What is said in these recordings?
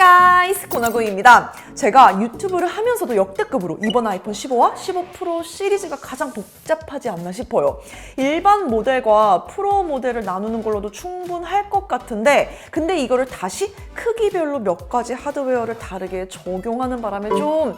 가이스 코나구입니다. 제가 유튜브를 하면서도 역대급으로 이번 아이폰 15와 15 프로 시리즈가 가장 복잡하지 않나 싶어요. 일반 모델과 프로 모델을 나누는 걸로도 충분할 것 같은데 근데 이거를 다시 크기별로 몇 가지 하드웨어를 다르게 적용하는 바람에 좀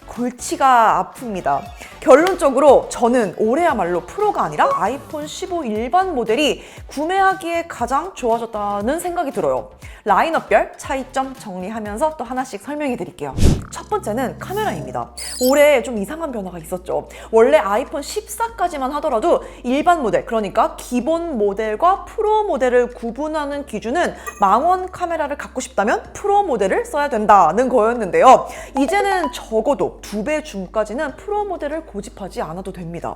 골치가 아픕니다. 결론적으로 저는 올해야말로 프로가 아니라 아이폰 15 일반 모델이 구매하기에 가장 좋아졌다는 생각이 들어요. 라인업별 차이점 정리하면서 또 하나씩 설명해 드릴게요. 첫 번째는 카메라입니다. 올해 좀 이상한 변화가 있었죠. 원래 아이폰 14까지만 하더라도 일반 모델, 그러니까 기본 모델과 프로 모델을 구분하는 기준은 망원 카메라를 갖고 싶다면 프로 모델을 써야 된다는 거였는데요. 이제는 적어도 2배 줌까지는 프로 모델을 고집하지 않아도 됩니다.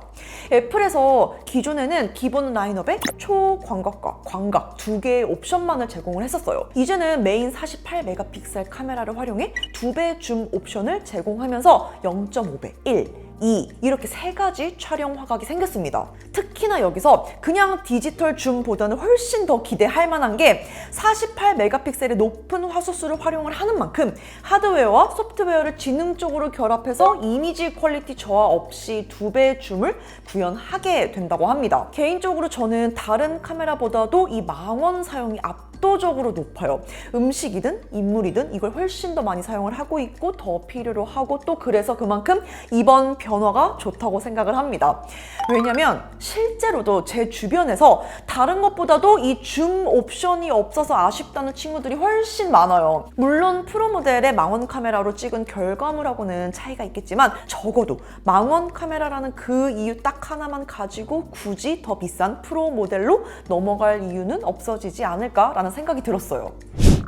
애플에서 기존에는 기본 라인업에 초광각과 광각 2개의 옵션만을 제공을 했었어요. 이제는 메인 48메가픽셀 카메라를 활용해 2배 줌 옵션을 제공하면서 0.5배, 1, 2 이렇게 3가지 촬영 화각이 생겼습니다. 특히나 여기서 그냥 디지털 줌보다는 훨씬 더 기대할 만한 게 48메가픽셀의 높은 화소수를 활용을 하는 만큼 하드웨어와 소프트웨어를 지능적으로 결합해서 이미지 퀄리티 저하 없이 2배 줌을 구현하게 된다고 합니다. 개인적으로 저는 다른 카메라보다도 이 망원 사용이 압도적으로 높아요. 음식이든 인물이든 이걸 훨씬 더 많이 사용을 하고 있고 더 필요로 하고 또 그래서 그만큼 이번 변화가 좋다고 생각을 합니다. 왜냐면 실제로도 제 주변에서 다른 것보다도 이 줌 옵션이 없어서 아쉽다는 친구들이 훨씬 많아요. 물론 프로 모델의 망원 카메라로 찍은 결과물하고는 차이가 있겠지만 적어도 망원 카메라라는 그 이유 딱 하나만 가지고 굳이 더 비싼 프로 모델로 넘어갈 이유는 없어지지 않을까라는 생각이 들었어요.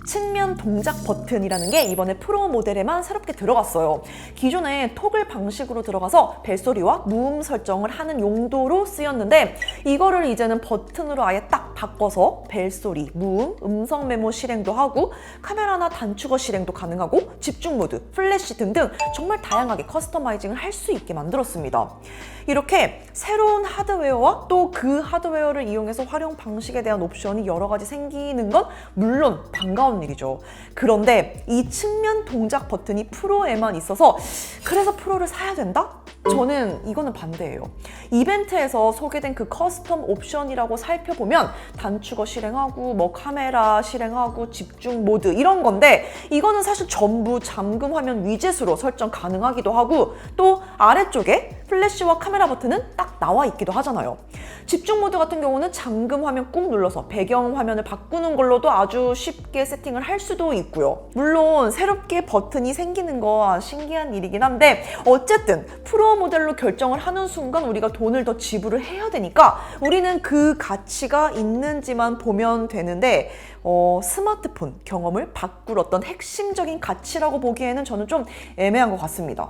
측면 동작 버튼이라는 게 이번에 프로 모델에만 새롭게 들어갔어요. 기존에 토글 방식으로 들어가서 벨소리와 무음 설정을 하는 용도로 쓰였는데 이거를 이제는 버튼으로 아예 딱 바꿔서 벨소리, 무음, 음성 메모 실행도 하고 카메라나 단축어 실행도 가능하고 집중 모드, 플래시 등등 정말 다양하게 커스터마이징을 할 수 있게 만들었습니다. 이렇게 새로운 하드웨어와 또 그 하드웨어를 이용해서 활용 방식에 대한 옵션이 여러 가지 생기는 건 물론 반가운 일이죠. 그런데 이 측면 동작 버튼이 프로에만 있어서 그래서 프로를 사야 된다? 저는 이거는 반대예요. 이벤트에서 소개된 그 커스텀 옵션이라고 살펴보면 단축어 실행하고 뭐 카메라 실행하고 집중 모드 이런 건데 이거는 사실 전부 잠금 화면 위젯으로 설정 가능하기도 하고 또 아래쪽에 플래시와 카메라 버튼은 딱 나와 있기도 하잖아요. 집중 모드 같은 경우는 잠금 화면 꾹 눌러서 배경 화면을 바꾸는 걸로도 아주 쉽게 세팅을 할 수도 있고요. 물론 새롭게 버튼이 생기는 거 신기한 일이긴 한데 어쨌든 프로 모델로 결정을 하는 순간 우리가 돈을 더 지불을 해야 되니까 우리는 그 가치가 있는지만 보면 되는데 스마트폰 경험을 바꿀 어떤 핵심적인 가치라고 보기에는 저는 좀 애매한 것 같습니다.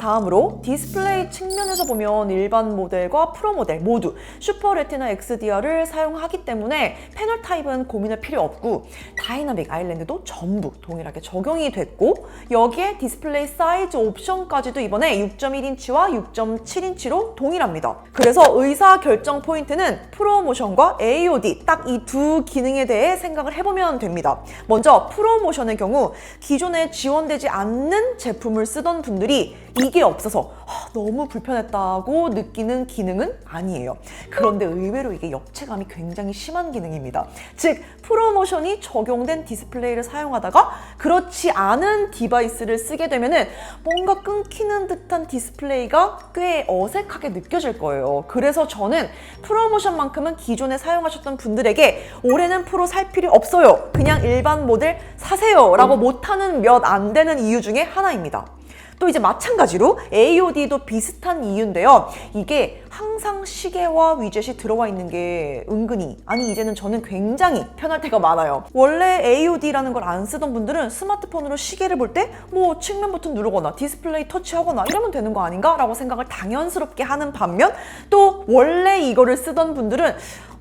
다음으로 디스플레이 측면에서 보면 일반 모델과 프로 모델 모두 슈퍼 레티나 XDR을 사용하기 때문에 패널 타입은 고민할 필요 없고 다이나믹 아일랜드도 전부 동일하게 적용이 됐고 여기에 디스플레이 사이즈 옵션까지도 이번에 6.1인치와 6.7인치로 동일합니다. 그래서 의사 결정 포인트는 프로모션과 AOD 딱 이 두 기능에 대해 생각을 해보면 됩니다. 먼저 프로모션의 경우 기존에 지원되지 않는 제품을 쓰던 분들이 이게 없어서 너무 불편했다고 느끼는 기능은 아니에요. 그런데 의외로 이게 역체감이 굉장히 심한 기능입니다. 즉 프로모션이 적용된 디스플레이를 사용하다가 그렇지 않은 디바이스를 쓰게 되면은 뭔가 끊기는 듯한 디스플레이가 꽤 어색하게 느껴질 거예요. 그래서 저는 프로모션만큼은 기존에 사용하셨던 분들에게 올해는 프로 살 필요 없어요. 그냥 일반 모델 사세요 라고 못하는 몇 안 되는 이유 중에 하나입니다. 또 이제 마찬가지로 AOD도 비슷한 이유인데요. 이게 항상 시계와 위젯이 들어와 있는 게 은근히 이제는 저는 굉장히 편할 때가 많아요. 원래 AOD라는 걸 안 쓰던 분들은 스마트폰으로 시계를 볼 때 뭐 측면 버튼 누르거나 디스플레이 터치하거나 이러면 되는 거 아닌가? 라고 생각을 당연스럽게 하는 반면 또 원래 이거를 쓰던 분들은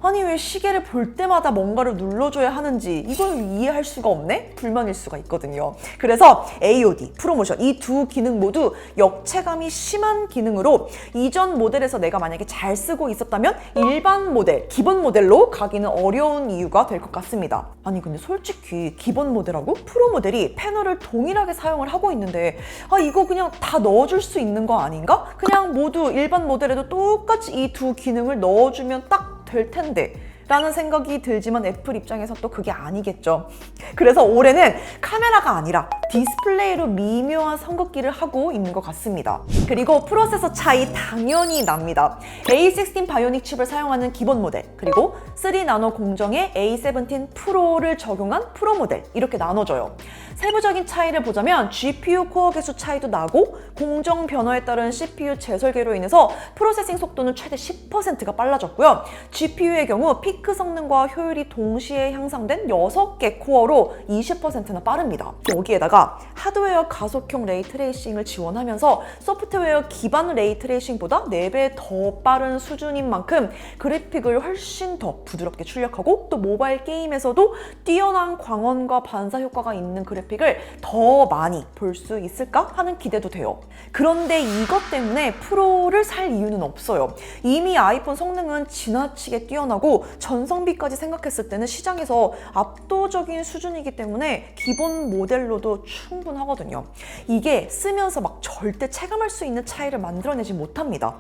아니 왜 시계를 볼 때마다 뭔가를 눌러줘야 하는지 이걸 이해할 수가 없네? 불만일 수가 있거든요. 그래서 AOD, 프로모션 이 두 기능 모두 역체감이 심한 기능으로 이전 모델에서 내가 만약에 잘 쓰고 있었다면 일반 모델, 기본 모델로 가기는 어려운 이유가 될 것 같습니다. 아니 근데 솔직히 기본 모델하고 프로 모델이 패널을 동일하게 사용을 하고 있는데 이거 그냥 다 넣어줄 수 있는 거 아닌가? 그냥 모두 일반 모델에도 똑같이 이 두 기능을 넣어주면 딱 될 텐데 라는 생각이 들지만 애플 입장에서 또 그게 아니겠죠. 그래서 올해는 카메라가 아니라 디스플레이로 미묘한 선긋기를 하고 있는 것 같습니다. 그리고 프로세서 차이 당연히 납니다. A16 바이오닉 칩을 사용하는 기본 모델, 그리고 3나노 공정의 A17 프로를 적용한 프로 모델 이렇게 나눠져요. 세부적인 차이를 보자면 GPU 코어 개수 차이도 나고 공정 변화에 따른 CPU 재설계로 인해서 프로세싱 속도는 최대 10%가 빨라졌고요. GPU의 경우 피크 성능과 효율이 동시에 향상된 6개 코어로 20%나 빠릅니다. 여기에다가 하드웨어 가속형 레이트레이싱을 지원하면서 소프트웨어 기반 레이트레이싱보다 4배 더 빠른 수준인 만큼 그래픽을 훨씬 더 부드럽게 출력하고 또 모바일 게임에서도 뛰어난 광원과 반사 효과가 있는 그래픽을 더 많이 볼 수 있을까 하는 기대도 돼요. 그런데 이것 때문에 프로를 살 이유는 없어요. 이미 아이폰 성능은 지나치게 뛰어나고 전성비까지 생각했을 때는 시장에서 압도적인 수준이기 때문에 기본 모델로도 충분하거든요. 이게 쓰면서 막 절대 체감할 수 있는 차이를 만들어내지 못합니다.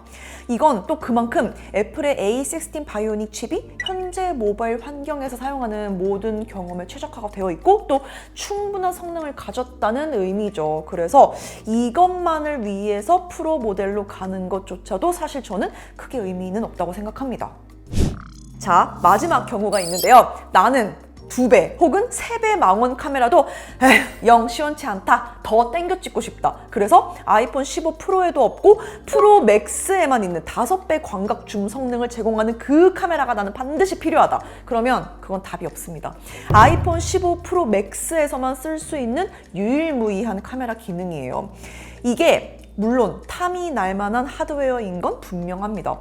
이건 또 그만큼 애플의 A16 바이오닉 칩이 현재 모바일 환경에서 사용하는 모든 경험에 최적화가 되어 있고 또 충분한 성능을 가졌다는 의미죠. 그래서 이것만을 위해서 프로 모델로 가는 것조차도 사실 저는 크게 의미는 없다고 생각합니다. 자, 마지막 경우가 있는데요. 나는 2배 혹은 3배 망원 카메라도 영 시원치 않다. 더 땡겨 찍고 싶다. 그래서 아이폰 15 프로에도 없고 프로 맥스에만 있는 5배 광각 줌 성능을 제공하는 그 카메라가 나는 반드시 필요하다. 그러면 그건 답이 없습니다. 아이폰 15 프로 맥스에서만 쓸 수 있는 유일무이한 카메라 기능이에요. 이게 물론 탐이 날만한 하드웨어인 건 분명합니다.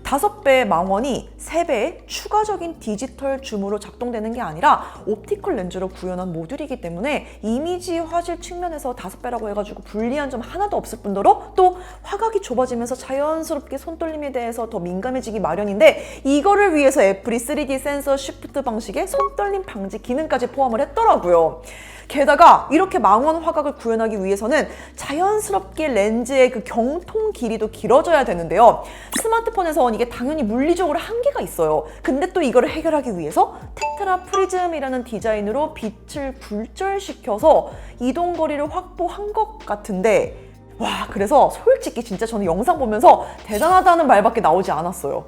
5배 망원이 3배의 추가적인 디지털 줌으로 작동되는 게 아니라 옵티컬 렌즈로 구현한 모듈이기 때문에 이미지 화질 측면에서 5배라고 해가지고 불리한 점 하나도 없을 뿐더러 또 화각이 좁아지면서 자연스럽게 손떨림에 대해서 더 민감해지기 마련인데 이거를 위해서 애플이 3D 센서 쉬프트 방식의 손떨림 방지 기능까지 포함을 했더라고요. 게다가 이렇게 망원 화각을 구현하기 위해서는 자연스럽게 렌즈의 그 경통 길이도 길어져야 되는데요. 스마트폰에선 이게 당연히 물리적으로 한계가 있어요. 근데 또 이거를 해결하기 위해서 테트라 프리즘이라는 디자인으로 빛을 굴절시켜서 이동거리를 확보한 것 같은데 와, 그래서 솔직히 진짜 저는 영상 보면서 대단하다는 말밖에 나오지 않았어요.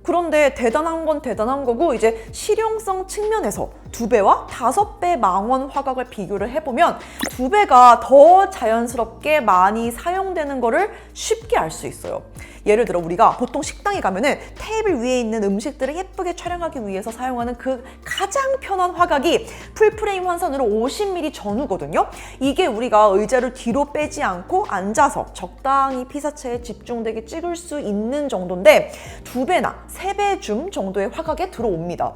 그런데 대단한 건 대단한 거고 이제 실용성 측면에서 2배와 5배 망원 화각을 비교를 해보면 2배가 더 자연스럽게 많이 사용되는 거를 쉽게 알 수 있어요. 예를 들어 우리가 보통 식당에 가면은 테이블 위에 있는 음식들을 예쁘게 촬영하기 위해서 사용하는 그 가장 편한 화각이 풀프레임 환산으로 50mm 전후거든요. 이게 우리가 의자를 뒤로 빼지 않고 앉아서 적당히 피사체에 집중되게 찍을 수 있는 정도인데 2배나 3배 줌 정도의 화각에 들어옵니다.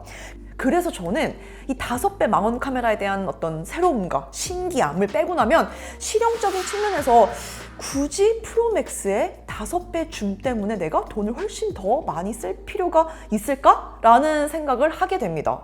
그래서 저는 이 5배 망원 카메라에 대한 어떤 새로움과 신기함을 빼고 나면 실용적인 측면에서 굳이 프로맥스의 5배 줌 때문에 내가 돈을 훨씬 더 많이 쓸 필요가 있을까라는 생각을 하게 됩니다.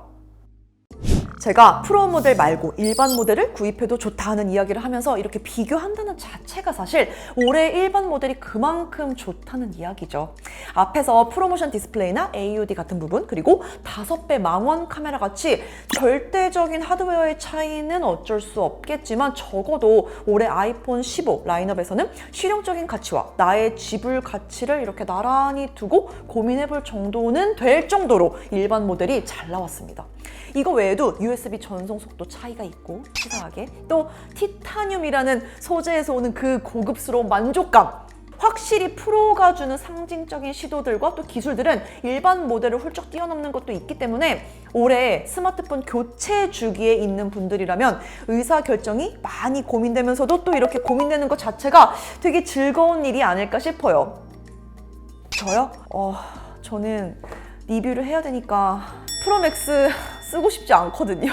제가 프로 모델 말고 일반 모델을 구입해도 좋다는 이야기를 하면서 이렇게 비교한다는 자체가 사실 올해 일반 모델이 그만큼 좋다는 이야기죠. 앞에서 프로모션 디스플레이나 AOD 같은 부분, 그리고 5배 망원 카메라 같이 절대적인 하드웨어의 차이는 어쩔 수 없겠지만 적어도 올해 아이폰 15 라인업에서는 실용적인 가치와 나의 지불 가치를 이렇게 나란히 두고 고민해볼 정도는 될 정도로 일반 모델이 잘 나왔습니다. 이거 외에도 USB 전송 속도 차이가 있고 치사하게 또 티타늄이라는 소재에서 오는 그 고급스러운 만족감, 확실히 프로가 주는 상징적인 시도들과 또 기술들은 일반 모델을 훌쩍 뛰어넘는 것도 있기 때문에 올해 스마트폰 교체 주기에 있는 분들이라면 의사결정이 많이 고민되면서도 또 이렇게 고민되는 것 자체가 되게 즐거운 일이 아닐까 싶어요. 저요? 저는 리뷰를 해야 되니까 프로맥스 쓰고 싶지 않거든요.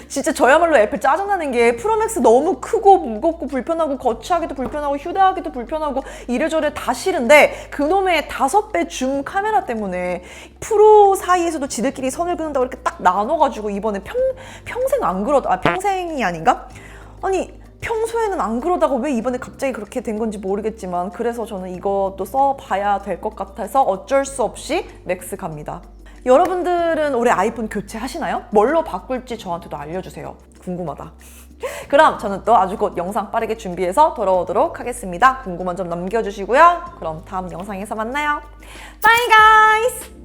진짜 저야말로 애플 짜증나는 게 프로맥스 너무 크고 무겁고 불편하고 거치하기도 불편하고 휴대하기도 불편하고 이래저래 다 싫은데 그놈의 5배 줌 카메라 때문에 프로 사이에서도 지들끼리 선을 그는다고 이렇게 딱 나눠가지고 이번에 평생 안 그러다, 평생이 아닌가? 아니 평소에는 안 그러다가 왜 이번에 갑자기 그렇게 된 건지 모르겠지만 그래서 저는 이것도 써봐야 될 것 같아서 어쩔 수 없이 맥스 갑니다. 여러분들은 올해 아이폰 교체하시나요? 뭘로 바꿀지 저한테도 알려주세요. 궁금하다. 그럼 저는 또 아주 곧 영상 빠르게 준비해서 돌아오도록 하겠습니다. 궁금한 점 남겨주시고요. 그럼 다음 영상에서 만나요. Bye guys!